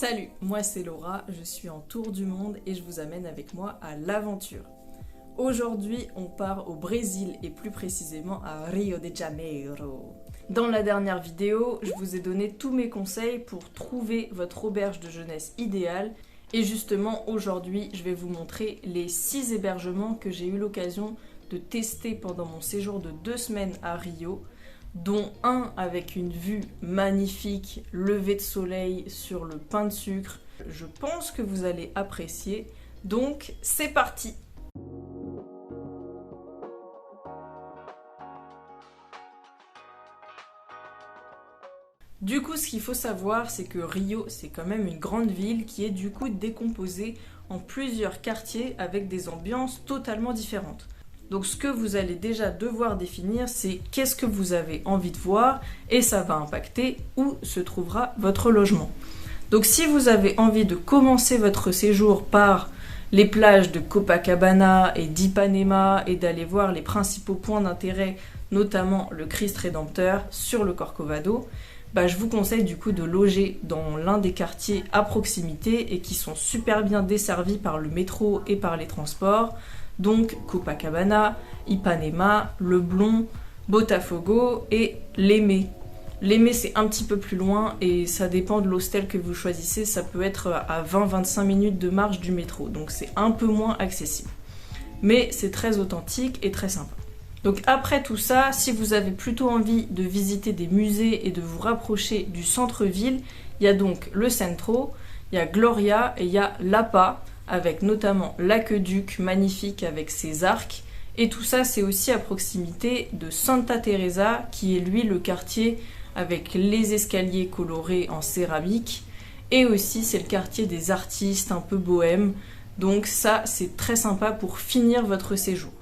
Salut, moi c'est Laura, je suis en tour du monde et je vous amène avec moi à l'aventure. Aujourd'hui, on part au Brésil et plus précisément à Rio de Janeiro. Dans la dernière vidéo, je vous ai donné tous mes conseils pour trouver votre auberge de jeunesse idéale. Et justement, aujourd'hui, je vais vous montrer les 6 hébergements que j'ai eu l'occasion de tester pendant mon séjour de 2 semaines à Rio, dont un avec une vue magnifique, lever de soleil sur le pain de sucre. Je pense que vous allez apprécier, donc c'est parti! Du coup, ce qu'il faut savoir, c'est que Rio, c'est quand même une grande ville qui est du coup décomposée en plusieurs quartiers avec des ambiances totalement différentes. Donc ce que vous allez déjà devoir définir, c'est qu'est-ce que vous avez envie de voir et ça va impacter où se trouvera votre logement. Donc si vous avez envie de commencer votre séjour par les plages de Copacabana et d'Ipanema et d'aller voir les principaux points d'intérêt, notamment le Christ Rédempteur sur le Corcovado, je vous conseille du coup de loger dans l'un des quartiers à proximité et qui sont super bien desservis par le métro et par les transports. Donc Copacabana, Ipanema, Leblon, Botafogo et Leme. Leme c'est un petit peu plus loin et ça dépend de l'hostel que vous choisissez, ça peut être à 20-25 minutes de marche du métro, donc c'est un peu moins accessible. Mais c'est très authentique et très sympa. Donc après tout ça, si vous avez plutôt envie de visiter des musées et de vous rapprocher du centre-ville, il y a donc le Centro, il y a Gloria et il y a Lapa, avec notamment l'aqueduc magnifique avec ses arcs. Et tout ça, c'est aussi à proximité de Santa Teresa, qui est lui le quartier avec les escaliers colorés en céramique. Et aussi, c'est le quartier des artistes un peu bohèmes. Donc ça, c'est très sympa pour finir votre séjour.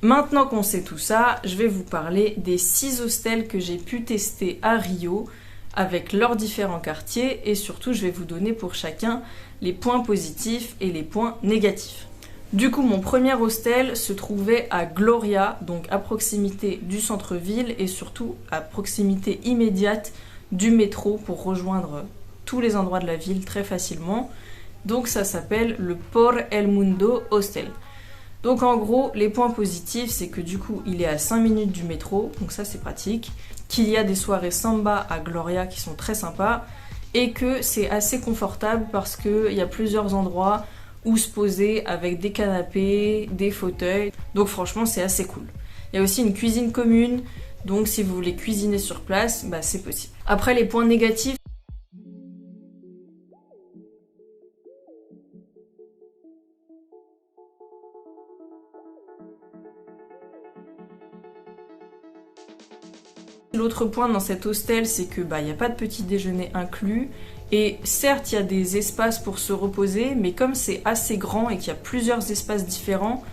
Maintenant qu'on sait tout ça, je vais vous parler des 6 hostels que j'ai pu tester à Rio avec leurs différents quartiers et surtout je vais vous donner pour chacun les points positifs et les points négatifs. Du coup, mon premier hostel se trouvait à Gloria, donc à proximité du centre-ville et surtout à proximité immédiate du métro pour rejoindre tous les endroits de la ville très facilement. Donc ça s'appelle le Por El Mundo Hostel. Donc en gros, les points positifs, c'est que du coup, il est à 5 minutes du métro, donc ça c'est pratique, qu'il y a des soirées samba à Gloria qui sont très sympas, et que c'est assez confortable parce qu'il y a plusieurs endroits où se poser avec des canapés, des fauteuils, donc franchement c'est assez cool. Il y a aussi une cuisine commune, donc si vous voulez cuisiner sur place, c'est possible. Après les points négatifs, l'autre point dans cet hostel, c'est que il n'y a pas de petit déjeuner inclus. Et certes, il y a des espaces pour se reposer, mais comme c'est assez grand et qu'il y a plusieurs espaces différents,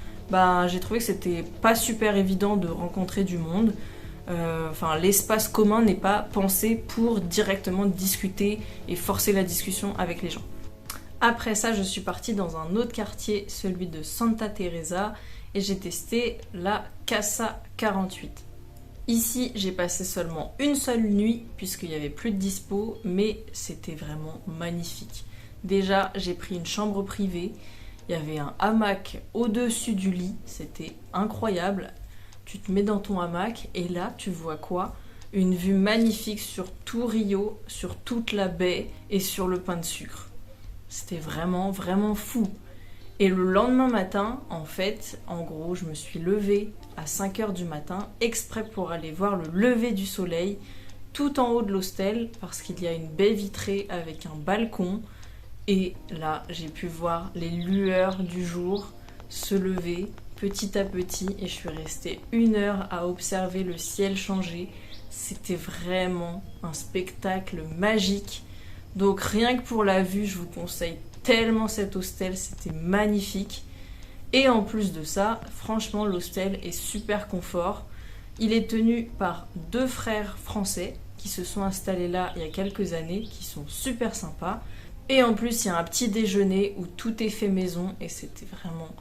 j'ai trouvé que c'était pas super évident de rencontrer du monde. L'espace commun n'est pas pensé pour directement discuter et forcer la discussion avec les gens. Après ça, je suis partie dans un autre quartier, celui de Santa Teresa, et j'ai testé la Casa 48. Ici, j'ai passé seulement une seule nuit puisqu'il n'y avait plus de dispo, mais c'était vraiment magnifique. Déjà, j'ai pris une chambre privée, il y avait un hamac au-dessus du lit, c'était incroyable. Tu te mets dans ton hamac et là, tu vois quoi? Une vue magnifique sur tout Rio, sur toute la baie et sur le pain de sucre. C'était vraiment, vraiment fou. Et le lendemain matin, en gros, je me suis levée à 5h du matin, exprès pour aller voir le lever du soleil, tout en haut de l'hostel, parce qu'il y a une baie vitrée avec un balcon. Et là, j'ai pu voir les lueurs du jour se lever petit à petit, et je suis restée 1 heure à observer le ciel changer. C'était vraiment un spectacle magique. Donc rien que pour la vue, je vous conseille tellement cet hostel, c'était magnifique. Et en plus de ça, franchement, l'hostel est super confort. Il est tenu par 2 frères français qui se sont installés là il y a quelques années, qui sont super sympas. Et en plus, il y a un petit déjeuner où tout est fait maison et c'était vraiment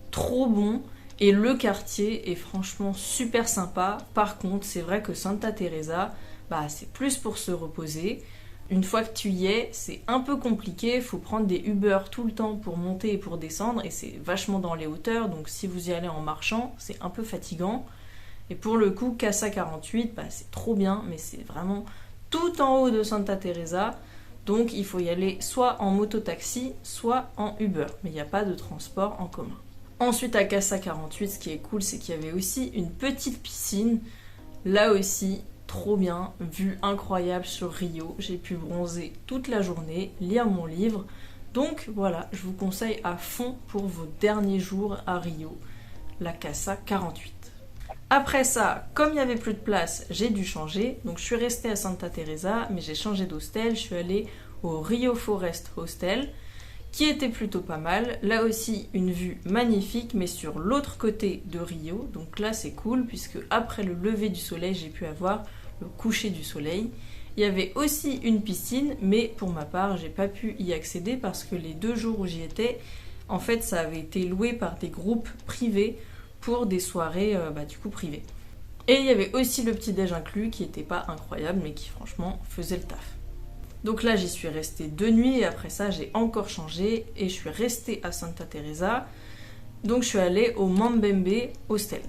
trop bon. Et le quartier est franchement super sympa. Par contre, c'est vrai que Santa Teresa, c'est plus pour se reposer. Une fois que tu y es, c'est un peu compliqué, il faut prendre des Uber tout le temps pour monter et pour descendre, et c'est vachement dans les hauteurs, donc si vous y allez en marchant, c'est un peu fatigant. Et pour le coup, Casa 48, c'est trop bien, mais c'est vraiment tout en haut de Santa Teresa, donc il faut y aller soit en moto-taxi, soit en Uber, mais il n'y a pas de transport en commun. Ensuite, à Casa 48, ce qui est cool, c'est qu'il y avait aussi une petite piscine, là aussi, trop bien, vue incroyable sur Rio, j'ai pu bronzer toute la journée, lire mon livre, donc voilà, je vous conseille à fond pour vos derniers jours à Rio, la Casa 48. Après ça, comme il n'y avait plus de place, j'ai dû changer, donc je suis restée à Santa Teresa, mais j'ai changé d'hostel, je suis allée au Rio Forest Hostel, qui était plutôt pas mal. Là aussi, une vue magnifique, mais sur l'autre côté de Rio. Donc là, c'est cool, puisque après le lever du soleil, j'ai pu avoir le coucher du soleil. Il y avait aussi une piscine, mais pour ma part, j'ai pas pu y accéder parce que les 2 jours où j'y étais, en fait, ça avait été loué par des groupes privés pour des soirées privées. Et il y avait aussi le petit-déj inclus, qui était pas incroyable, mais qui franchement faisait le taf. Donc là, j'y suis restée 2 nuits et après ça, j'ai encore changé et je suis restée à Santa Teresa. Donc je suis allée au Mambembe Hostel,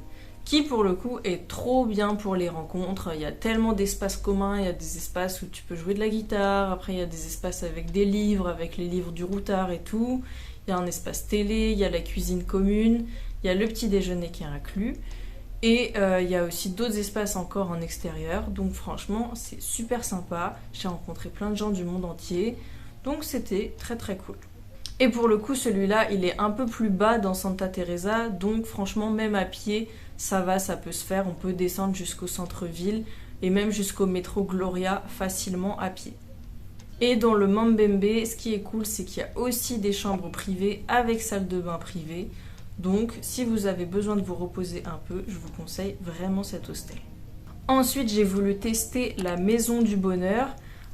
qui pour le coup est trop bien pour les rencontres. Il y a tellement d'espaces communs, il y a des espaces où tu peux jouer de la guitare, après il y a des espaces avec des livres, avec les livres du routard et tout. Il y a un espace télé, il y a la cuisine commune, il y a le petit déjeuner qui est inclus. Et il y a aussi d'autres espaces encore en extérieur, donc franchement c'est super sympa, j'ai rencontré plein de gens du monde entier, donc c'était très très cool. Et pour le coup celui-là il est un peu plus bas dans Santa Teresa, donc franchement même à pied ça va, ça peut se faire, on peut descendre jusqu'au centre-ville et même jusqu'au métro Gloria facilement à pied. Et dans le Mambembe, ce qui est cool c'est qu'il y a aussi des chambres privées avec salle de bain privée. Donc, si vous avez besoin de vous reposer un peu, je vous conseille vraiment cet hostel. Ensuite, j'ai voulu tester la Maison du Bonheur.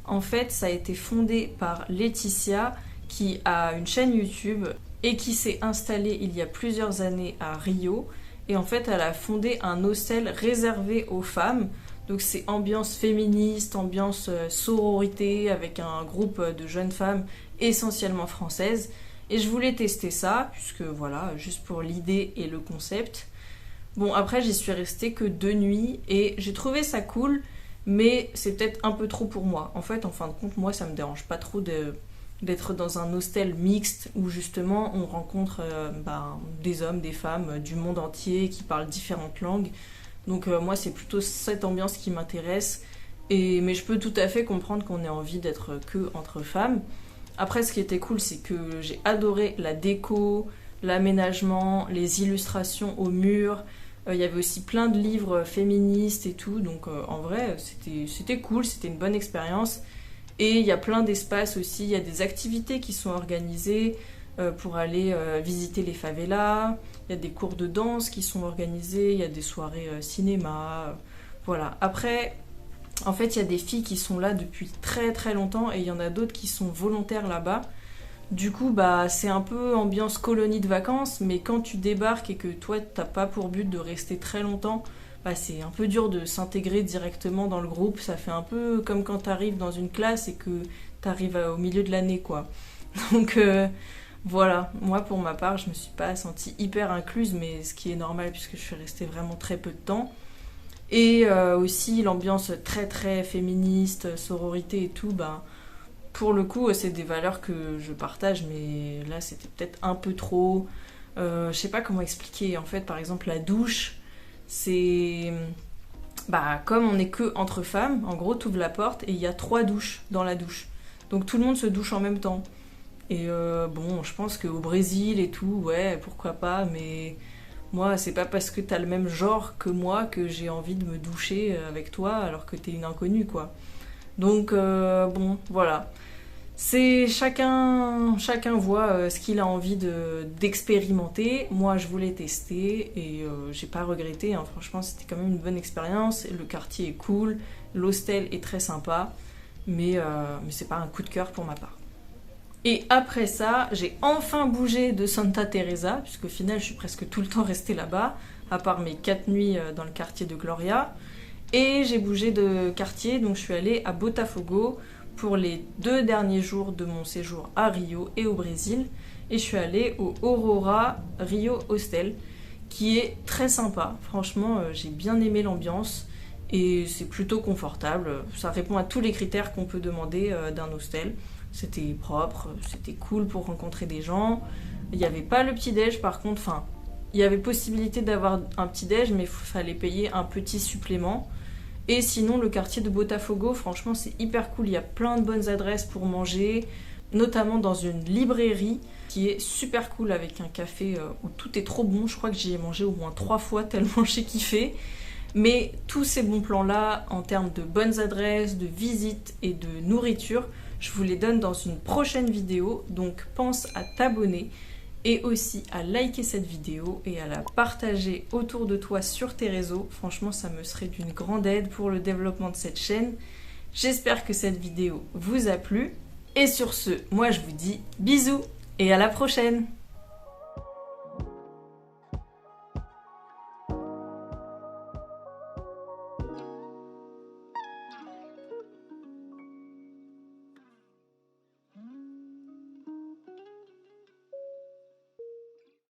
En fait, ça a été fondé par Laetitia, qui a une chaîne YouTube et qui s'est installée il y a plusieurs années à Rio. Et en fait, elle a fondé un hostel réservé aux femmes. Donc, c'est ambiance féministe, ambiance sororité, avec un groupe de jeunes femmes essentiellement françaises. Et je voulais tester ça, puisque voilà, juste pour l'idée et le concept. Bon, après, j'y suis restée que 2 nuits et j'ai trouvé ça cool, mais c'est peut-être un peu trop pour moi. En fait, en fin de compte, moi, ça me dérange pas trop d'être dans un hostel mixte où justement on rencontre des hommes, des femmes du monde entier qui parlent différentes langues. Donc moi, c'est plutôt cette ambiance qui m'intéresse. Mais je peux tout à fait comprendre qu'on ait envie d'être que entre femmes. Après, ce qui était cool, c'est que j'ai adoré la déco, l'aménagement, les illustrations au mur. Il y avait aussi plein de livres féministes et tout. Donc en vrai, c'était cool, c'était une bonne expérience. Et il y a plein d'espaces aussi. Il y a des activités qui sont organisées pour aller visiter les favelas. Il y a des cours de danse qui sont organisés. Il y a des soirées cinéma. Voilà. Après... En fait, il y a des filles qui sont là depuis très très longtemps et il y en a d'autres qui sont volontaires là-bas. Du coup, c'est un peu ambiance colonie de vacances, mais quand tu débarques et que toi, t'as pas pour but de rester très longtemps, c'est un peu dur de s'intégrer directement dans le groupe. Ça fait un peu comme quand t'arrives dans une classe et que t'arrives au milieu de l'année, quoi. Donc voilà, moi pour ma part, je me suis pas sentie hyper incluse, mais ce qui est normal puisque je suis restée vraiment très peu de temps. Et aussi l'ambiance très très féministe, sororité et tout, pour le coup c'est des valeurs que je partage, mais là c'était peut-être un peu trop. Je sais pas comment expliquer. En fait, par exemple, la douche, c'est... comme on n'est que entre femmes, en gros, t'ouvres la porte et il y a 3 douches dans la douche. Donc tout le monde se douche en même temps. Et je pense qu'au Brésil et tout, ouais, pourquoi pas, mais... Moi, c'est pas parce que t'as le même genre que moi que j'ai envie de me doucher avec toi alors que t'es une inconnue, quoi. Donc, voilà. C'est chacun voit ce qu'il a envie d'expérimenter. Moi, je voulais tester et j'ai pas regretté, hein. Franchement, c'était quand même une bonne expérience. Le quartier est cool, l'hostel est très sympa, mais c'est pas un coup de cœur pour ma part. Et après ça, j'ai enfin bougé de Santa Teresa, puisqu'au final je suis presque tout le temps restée là-bas, à part mes 4 nuits dans le quartier de Gloria. Et j'ai bougé de quartier, donc je suis allée à Botafogo pour les 2 derniers jours de mon séjour à Rio et au Brésil. Et je suis allée au Aurora Rio Hostel, qui est très sympa. Franchement, j'ai bien aimé l'ambiance et c'est plutôt confortable. Ça répond à tous les critères qu'on peut demander d'un hostel. C'était propre, c'était cool pour rencontrer des gens. Il n'y avait pas le petit-déj par contre, enfin, il y avait possibilité d'avoir un petit-déj, mais il fallait payer un petit supplément. Et sinon, le quartier de Botafogo, franchement, c'est hyper cool. Il y a plein de bonnes adresses pour manger, notamment dans une librairie qui est super cool avec un café où tout est trop bon. Je crois que j'y ai mangé au moins 3 fois tellement j'ai kiffé. Mais tous ces bons plans-là, en termes de bonnes adresses, de visites et de nourriture, je vous les donne dans une prochaine vidéo. Donc pense à t'abonner et aussi à liker cette vidéo et à la partager autour de toi sur tes réseaux. Franchement, ça me serait d'une grande aide pour le développement de cette chaîne. J'espère que cette vidéo vous a plu. Et sur ce, moi je vous dis bisous et à la prochaine!